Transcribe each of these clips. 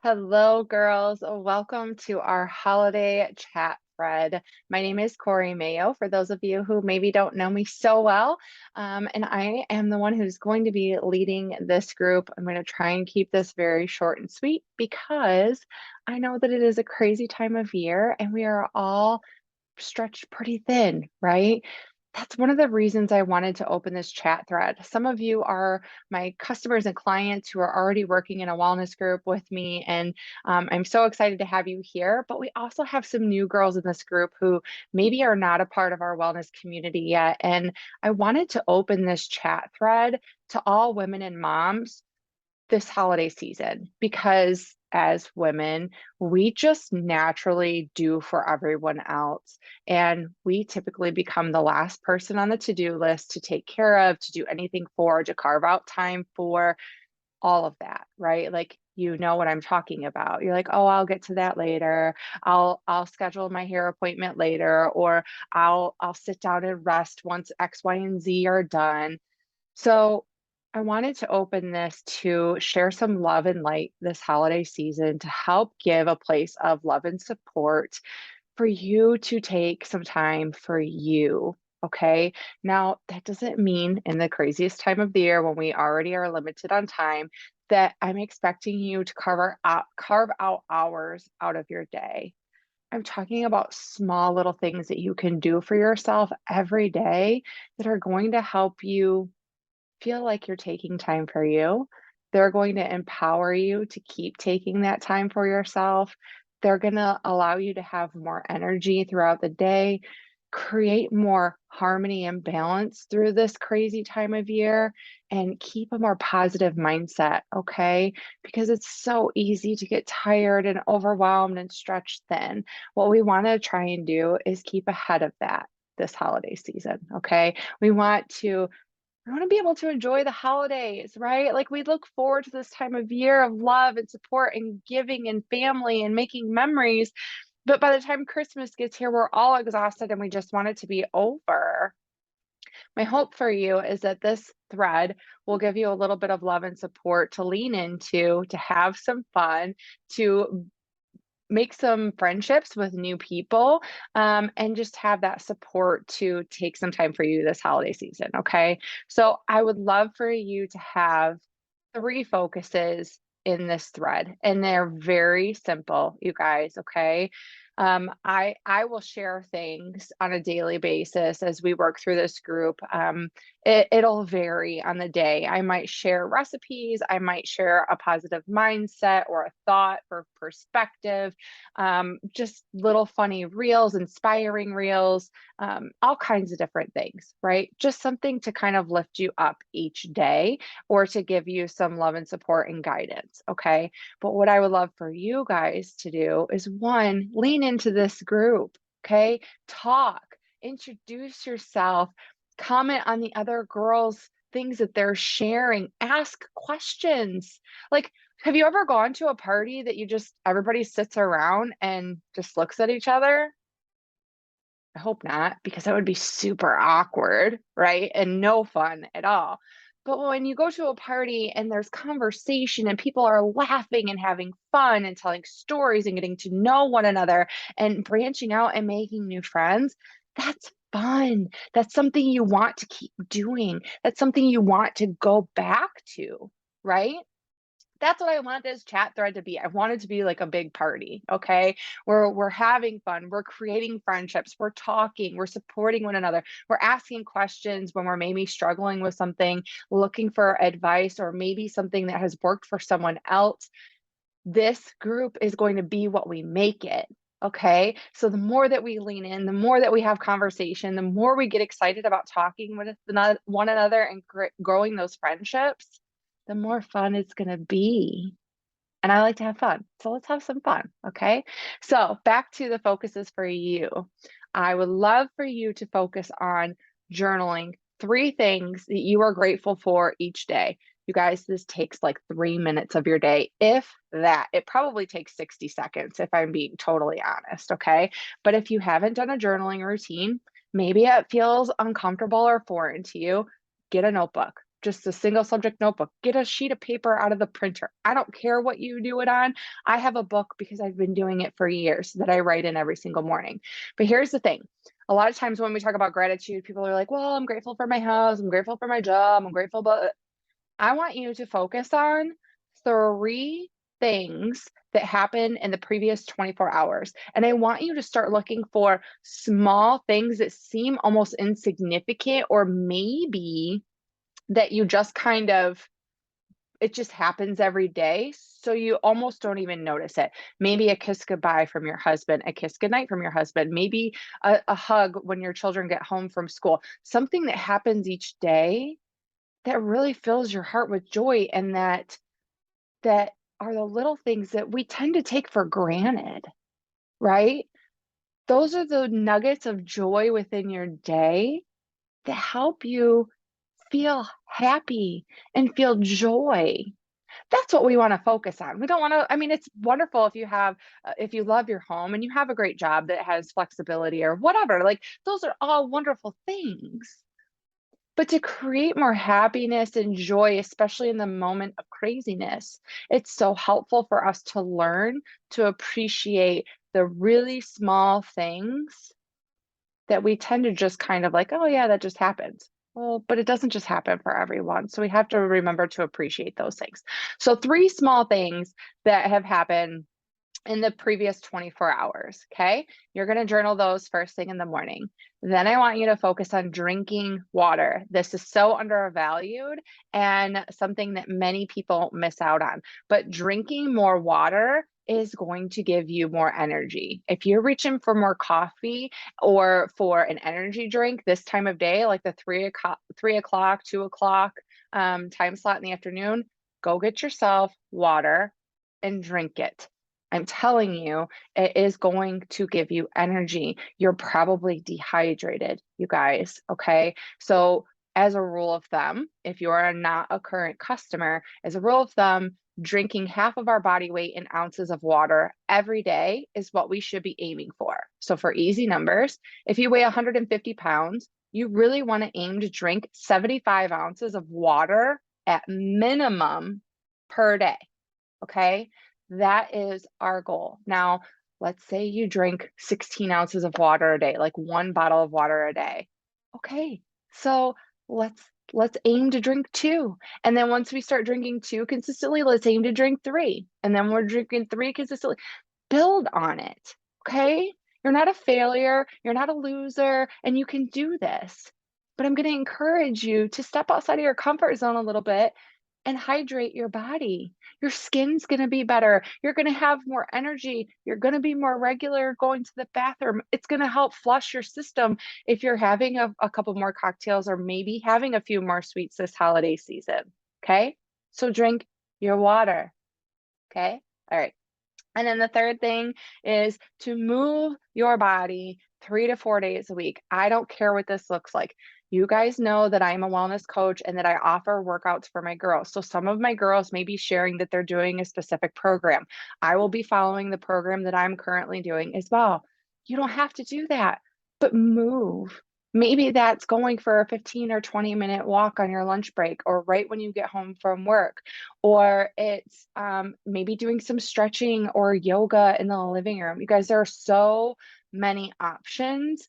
Hello, girls. Welcome to our holiday chat thread. My name is Corey Mayo, for those of you who maybe don't know me so well. And I am the one who's going to be leading this group. I'm going to try and keep this very short and sweet because I know that it is a crazy time of year and we are all stretched pretty thin, right? That's one of the reasons I wanted to open this chat thread. Some of you are my customers and clients who are already working in a wellness group with me, and I'm so excited to have you here. But we also have some new girls in this group who maybe are not a part of our wellness community yet. And I wanted to open this chat thread to all women and moms this holiday season because as women, we just naturally do for everyone else. And we typically become the last person on the to do list to take care of, to do anything for, to carve out time for all of that, right? Like, you know what I'm talking about. You're like, "Oh, I'll get to that later. I'll schedule my hair appointment later, or I'll sit down and rest once X, Y, and Z are done." So I wanted to open this to share some love and light this holiday season to help give a place of love and support for you to take some time for you. Okay. Now, that doesn't mean in the craziest time of the year when we already are limited on time that I'm expecting you to carve out hours out of your day. I'm talking about small little things that you can do for yourself every day that are going to help you feel like you're taking time for you. They're going to empower you to keep taking that time for yourself. They're going to allow you to have more energy throughout the day, create more harmony and balance through this crazy time of year, and keep a more positive mindset, okay? Because it's so easy to get tired and overwhelmed and stretched thin. What we want to try and do is keep ahead of that this holiday season, okay? We want to be able to enjoy the holidays, right? Like we look forward to this time of year of love and support and giving and family and making memories. But by the time Christmas gets here, we're all exhausted and we just want it to be over. My hope for you is that this thread will give you a little bit of love and support to lean into, to have some fun, to make some friendships with new people, and just have that support to take some time for you this holiday season. Okay. So I would love for you to have three focuses in this thread, and they're very simple, you guys. Okay. I will share things on a daily basis as we work through this group. It'll vary on the day. I might share recipes, I might share a positive mindset or a thought for perspective, just little funny reels, inspiring reels, all kinds of different things, right? Just something to kind of lift you up each day or to give you some love and support and guidance. Okay. But what I would love for you guys to do is one, lean into this group. Okay. Talk, introduce yourself, comment on the other girls' things that they're sharing, ask questions. Like, have you ever gone to a party that you just everybody sits around and just looks at each other? I hope not, because that would be super awkward, right? And no fun at all. But when you go to a party and there's conversation and people are laughing and having fun and telling stories and getting to know one another and branching out and making new friends, that's fun. That's something you want to keep doing. That's something you want to go back to, right? That's what I want this chat thread to be. I want it to be like a big party, okay? Where we're having fun, we're creating friendships, we're talking, we're supporting one another, we're asking questions when we're maybe struggling with something, looking for advice, or maybe something that has worked for someone else. This group is going to be what we make it. Okay. So the more that we lean in, the more that we have conversation, the more we get excited about talking with one another and growing those friendships, the more fun it's going to be. And I like to have fun. So let's have some fun. Okay. So back to the focuses for you. I would love for you to focus on journaling three things that you are grateful for each day. You guys, this takes like 3 minutes of your day, if that. It probably takes 60 seconds, if I'm being totally honest. Okay. But if you haven't done a journaling routine, maybe it feels uncomfortable or foreign to you, get a notebook. just a single subject notebook. Get a sheet of paper out of the printer. I don't care what you do it on. I have a book because I've been doing it for years that I write in every single morning. But here's the thing. A lot of times when we talk about gratitude, people are like, well, I'm grateful for my house. I'm grateful for my job. I'm grateful, but I want you to focus on 3 things that happened in the previous 24 hours. And I want you to start looking for small things that seem almost insignificant, or maybe that you just kind of, it just happens every day. So you almost don't even notice it. Maybe a kiss goodbye from your husband, a kiss goodnight from your husband, maybe a hug when your children get home from school, something that happens each day that really fills your heart with joy, and that are the little things that we tend to take for granted, right? Those are the nuggets of joy within your day that help you feel happy and feel joy. That's what we want to focus on. We don't want to, I mean, it's wonderful if you have, if you love your home and you have a great job that has flexibility or whatever, like those are all wonderful things. But to create more happiness and joy, especially in the moment of craziness, it's so helpful for us to learn to appreciate the really small things that we tend to just kind of like, oh, yeah, that just happens. Well, but it doesn't just happen for everyone. So we have to remember to appreciate those things. So, 3 small things that have happened in the previous 24 hours. Okay. You're going to journal those first thing in the morning. Then I want you to focus on drinking water. This is so undervalued and something that many people miss out on. But drinking more water is going to give you more energy. If you're reaching for more coffee or for an energy drink this time of day, like the 3 o'clock, 2 o'clock time slot in the afternoon, go get yourself water and drink it. I'm telling you, it is going to give you energy. You're probably dehydrated, you guys. Okay. So, as a rule of thumb, if you are not a current customer, as a rule of thumb, drinking half of our body weight in ounces of water every day is what we should be aiming for. So, for easy numbers, if you weigh 150 pounds, you really want to aim to drink 75 ounces of water at minimum per day. Okay. That is our goal. Now, let's say you drink 16 ounces of water a day, like 1 bottle of water a day. Okay. So let's aim to drink 2. And then once we start drinking 2 consistently, let's aim to drink 3. And then we're drinking 3 consistently. Build on it. Okay. You're not a failure. You're not a loser, and you can do this. But I'm going to encourage you to step outside of your comfort zone a little bit and hydrate your body. Your skin's going to be better. You're going to have more energy. You're going to be more regular going to the bathroom. It's going to help flush your system if you're having a couple more cocktails or maybe having a few more sweets this holiday season. Okay. So drink your water. Okay. All right. And then the third thing is to move your body 3 to 4 days a week. I don't care what this looks like. You guys know that I'm a wellness coach and that I offer workouts for my girls. So some of my girls may be sharing that they're doing a specific program. I will be following the program that I'm currently doing as well. You don't have to do that, but move. Maybe that's going for a 15 or 20-minute walk on your lunch break or right when you get home from work, or it's maybe doing some stretching or yoga in the living room. You guys, there are so many options.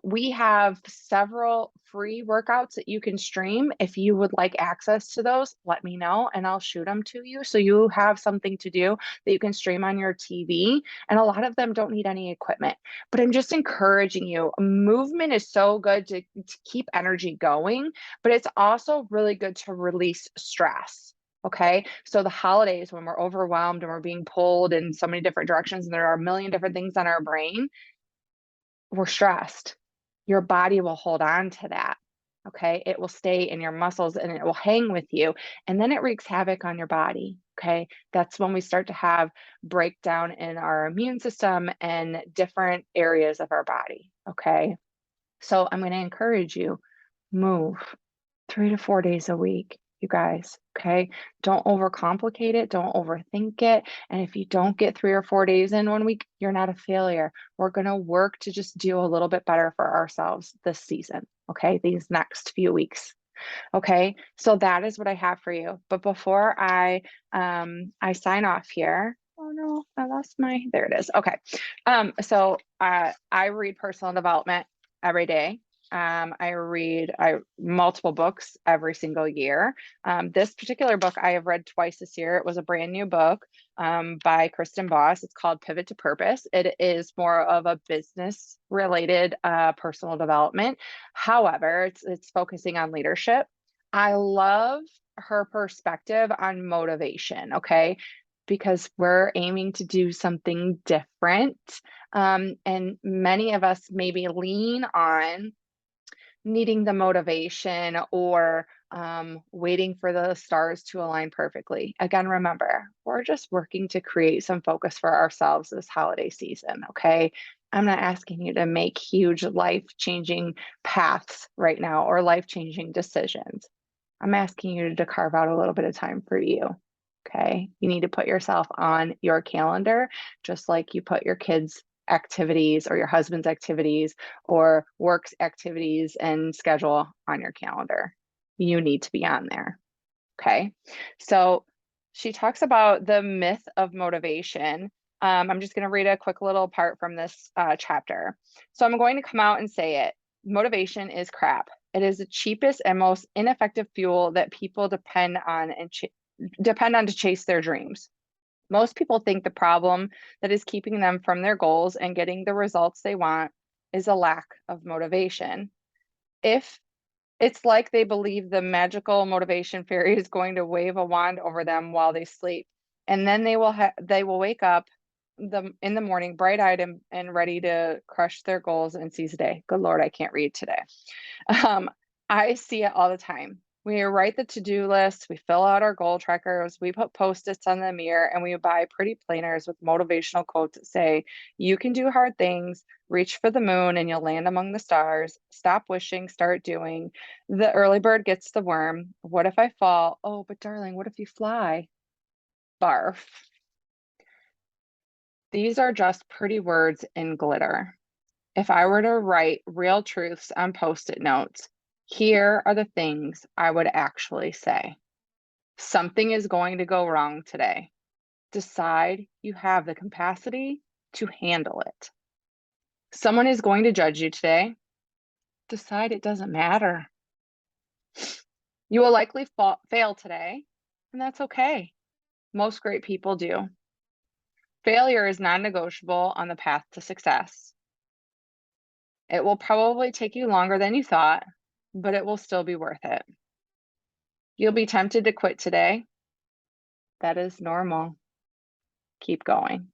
We have several free workouts that you can stream. If you would like access to those, let me know and I'll shoot them to you. So you have something to do that you can stream on your TV. And a lot of them don't need any equipment. But I'm just encouraging you. Movement is so good to keep energy going, but it's also really good to release stress. Okay. So the holidays, when we're overwhelmed and we're being pulled in so many different directions, and there are a million different things on our brain, we're stressed. Your body will hold on to that. Okay. It will stay in your muscles and it will hang with you. And then it wreaks havoc on your body. Okay. That's when we start to have breakdown in our immune system and different areas of our body. Okay. So I'm going to encourage you, move 3 to 4 days a week, you guys. Okay. Don't overcomplicate it. Don't overthink it. And if you don't get 3 or 4 days in one week, you're not a failure. We're going to work to just do a little bit better for ourselves this season. Okay. These next few weeks. Okay, so that is what I have for you. But before I sign off here, oh no, I lost my, there it is. Okay. I read personal development every day. I read multiple books every single year. This particular book I have read twice this year. It was a brand new book by Kristen Boss. It's called Pivot to Purpose. It is more of a business related personal development. However, it's focusing on leadership. I love her perspective on motivation, okay? Because we're aiming to do something different. And many of us maybe lean on needing the motivation or waiting for the stars to align perfectly. Again, remember, we're just working to create some focus for ourselves this holiday season, okay? I'm not asking you to make huge life changing paths right now or life changing decisions. I'm asking you to carve out a little bit of time for you. Okay. You need to put yourself on your calendar, just like you put your kids' activities or your husband's activities or work's activities and schedule on your calendar. You need to be on there. Okay. So she talks about the myth of motivation. I'm just going to read a quick little part from this chapter. So I'm going to come out and say it. Motivation is crap. It is the cheapest and most ineffective fuel that people depend on to chase their dreams. Most people think the problem that is keeping them from their goals and getting the results they want is a lack of motivation. If it's like they believe the magical motivation fairy is going to wave a wand over them while they sleep, and then they will wake up in the morning bright-eyed and ready to crush their goals and seize the day. Good Lord, I can't read today. Um, I see it all the time. We write the to-do list, we fill out our goal trackers, we put post-its on the mirror, and we buy pretty planners with motivational quotes that say, you can do hard things, reach for the moon, and you'll land among the stars. Stop wishing, start doing. The early bird gets the worm. What if I fall? Oh, but darling, what if you fly? Barf. These are just pretty words in glitter. If I were to write real truths on Post-it notes, here are the things I would actually say. Something is going to go wrong today. Decide you have the capacity to handle it. Someone is going to judge you today. Decide it doesn't matter. You will likely fail today, and that's okay. Most great people do. Failure is non-negotiable on the path to success. It will probably take you longer than you thought, but it will still be worth it. You'll be tempted to quit today. That is normal. Keep going.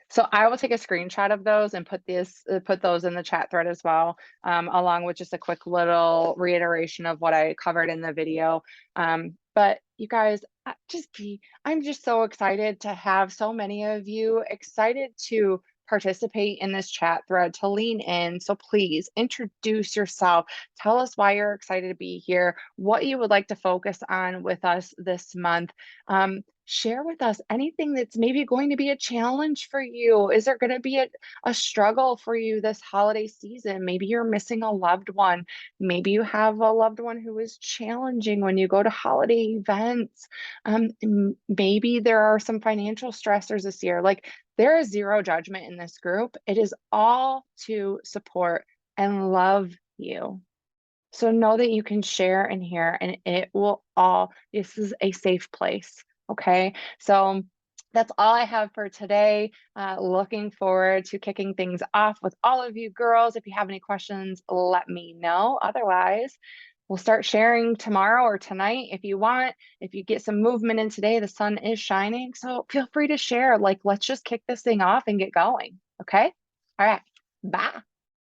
So I will take a screenshot of those and put those in the chat thread as well, along with just a quick little reiteration of what I covered in the video. But you guys, I'm just so excited to have so many of you excited to participate in this chat thread, to lean in. So please introduce yourself. Tell us why you're excited to be here, what you would like to focus on with us this month. Share with us anything that's maybe going to be a challenge for you. Is there going to be a struggle for you this holiday season? Maybe you're missing a loved one. Maybe you have a loved one who is challenging when you go to holiday events. Maybe there are some financial stressors this year. Like, there is zero judgment in this group. It is all to support and love you. So know that you can share in here and this is a safe place. Okay. So that's all I have for today. Looking forward to kicking things off with all of you girls. If you have any questions, let me know. Otherwise, we'll start sharing tomorrow or tonight if you want. If you get some movement in today, the sun is shining. So feel free to share. Like, let's just kick this thing off and get going. Okay. All right. Bye.